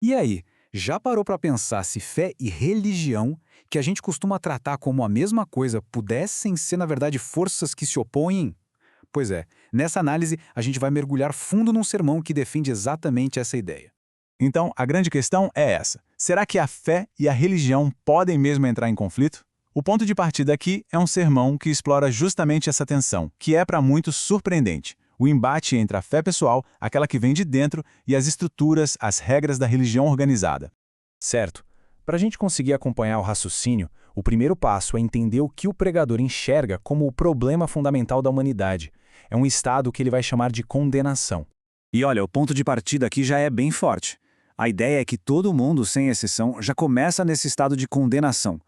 E aí, já parou para pensar se fé e religião, que a gente costuma tratar como a mesma coisa, pudessem ser, na verdade, forças que se opõem? Pois é, nessa análise a gente vai mergulhar fundo num sermão que defende exatamente essa ideia. Então, a grande questão é essa: será que a fé e a religião podem mesmo entrar em conflito? O ponto de partida aqui é um sermão que explora justamente essa tensão, que é para muitos surpreendente. O embate entre a fé pessoal, aquela que vem de dentro, e as estruturas, as regras da religião organizada. Certo. Para a gente conseguir acompanhar o raciocínio, o primeiro passo é entender o que o pregador enxerga como o problema fundamental da humanidade. É um estado que ele vai chamar de condenação. E olha, o ponto de partida aqui já é bem forte. A ideia é que todo mundo, sem exceção, já começa nesse estado de condenação.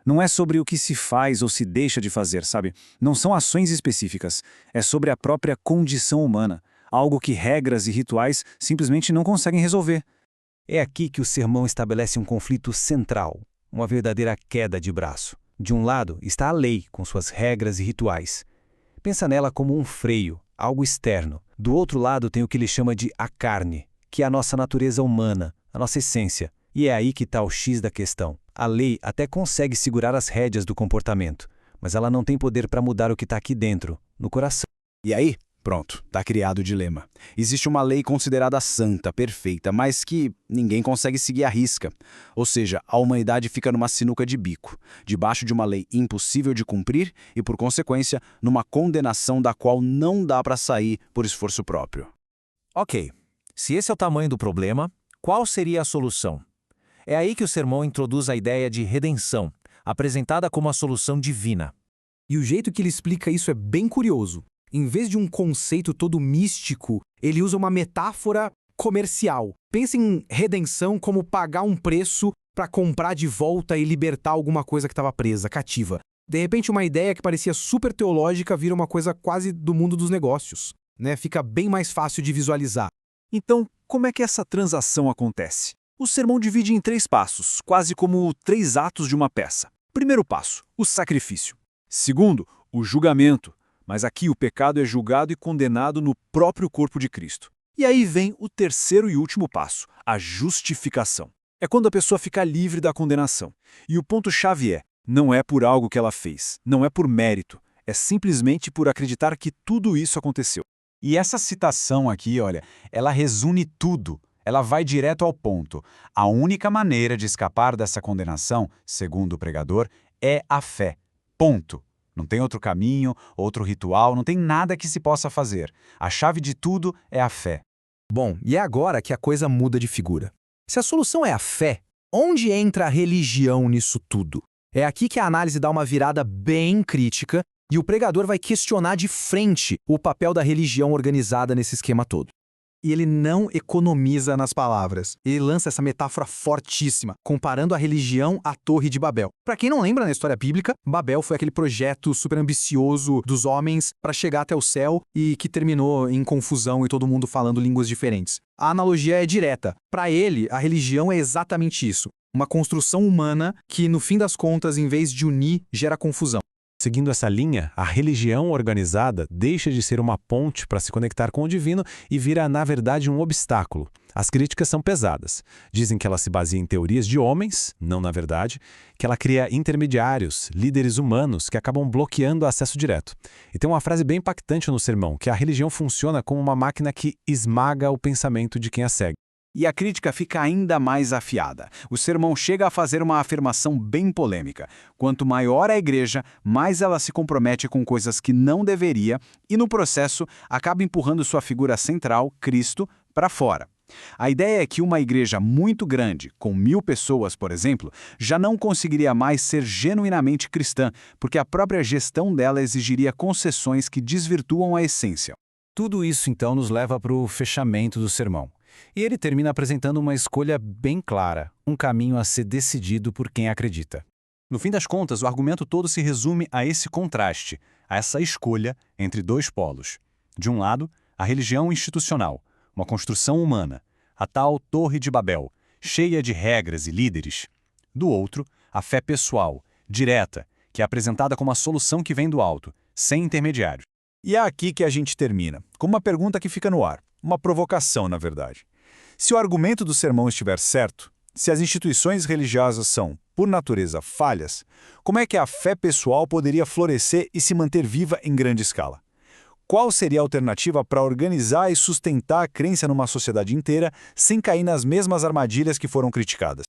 Não é sobre o que se faz ou se deixa de fazer, sabe? Não são ações específicas. É sobre a própria condição humana. Algo que regras e rituais simplesmente não conseguem resolver. É aqui que o sermão estabelece um conflito central, uma verdadeira queda de braço. De um lado está a lei, com suas regras e rituais. Pensa nela como um freio, algo externo. Do outro lado tem o que ele chama de a carne, que é a nossa natureza humana, a nossa essência. E é aí que está o X da questão. A lei até consegue segurar as rédeas do comportamento, mas ela não tem poder para mudar o que está aqui dentro, no coração. E aí, pronto, tá criado o dilema. Existe uma lei considerada santa, perfeita, mas que ninguém consegue seguir à risca. Ou seja, a humanidade fica numa sinuca de bico, debaixo de uma lei impossível de cumprir e, por consequência, numa condenação da qual não dá para sair por esforço próprio. Ok, se esse é o tamanho do problema, qual seria a solução? É aí que o sermão introduz a ideia de redenção, apresentada como a solução divina. E o jeito que ele explica isso é bem curioso. Em vez de um conceito todo místico, ele usa uma metáfora comercial. Pensa em redenção como pagar um preço para comprar de volta e libertar alguma coisa que estava presa, cativa. De repente, uma ideia que parecia super teológica vira uma coisa quase do mundo dos negócios, né? Fica bem mais fácil de visualizar. Então, como é que essa transação acontece? O sermão divide em 3 passos, quase como 3 atos de uma peça. Primeiro passo, o sacrifício. Segundo, o julgamento. Mas aqui o pecado é julgado e condenado no próprio corpo de Cristo. E aí vem o terceiro e último passo, a justificação. É quando a pessoa fica livre da condenação. E o ponto-chave é, não é por algo que ela fez, não é por mérito, é simplesmente por acreditar que tudo isso aconteceu. E essa citação aqui, olha, ela resume tudo. Ela vai direto ao ponto. A única maneira de escapar dessa condenação, segundo o pregador, é a fé. Ponto. Não tem outro caminho, outro ritual, não tem nada que se possa fazer. A chave de tudo é a fé. Bom, e é agora que a coisa muda de figura. Se a solução é a fé, onde entra a religião nisso tudo? É aqui que a análise dá uma virada bem crítica e o pregador vai questionar de frente o papel da religião organizada nesse esquema todo. E ele não economiza nas palavras. Ele lança essa metáfora fortíssima, comparando a religião à Torre de Babel. Para quem não lembra, na história bíblica, Babel foi aquele projeto super ambicioso dos homens para chegar até o céu e que terminou em confusão e todo mundo falando línguas diferentes. A analogia é direta. Para ele, a religião é exatamente isso. Uma construção humana que, no fim das contas, em vez de unir, gera confusão. Seguindo essa linha, a religião organizada deixa de ser uma ponte para se conectar com o divino e vira, na verdade, um obstáculo. As críticas são pesadas. Dizem que ela se baseia em teorias de homens, não na verdade, que ela cria intermediários, líderes humanos que acabam bloqueando o acesso direto. E tem uma frase bem impactante no sermão, que a religião funciona como uma máquina que esmaga o pensamento de quem a segue. E a crítica fica ainda mais afiada. O sermão chega a fazer uma afirmação bem polêmica. Quanto maior a igreja, mais ela se compromete com coisas que não deveria e, no processo, acaba empurrando sua figura central, Cristo, para fora. A ideia é que uma igreja muito grande, com 1000 pessoas, por exemplo, já não conseguiria mais ser genuinamente cristã, porque a própria gestão dela exigiria concessões que desvirtuam a essência. Tudo isso, então, nos leva para o fechamento do sermão. E ele termina apresentando uma escolha bem clara, um caminho a ser decidido por quem acredita. No fim das contas, o argumento todo se resume a esse contraste, a essa escolha entre 2 polos. De um lado, a religião institucional, uma construção humana, a tal Torre de Babel, cheia de regras e líderes. Do outro, a fé pessoal, direta, que é apresentada como a solução que vem do alto, sem intermediários. E é aqui que a gente termina, com uma pergunta que fica no ar. Uma provocação, na verdade. Se o argumento do sermão estiver certo, se as instituições religiosas são, por natureza, falhas, como é que a fé pessoal poderia florescer e se manter viva em grande escala? Qual seria a alternativa para organizar e sustentar a crença numa sociedade inteira sem cair nas mesmas armadilhas que foram criticadas?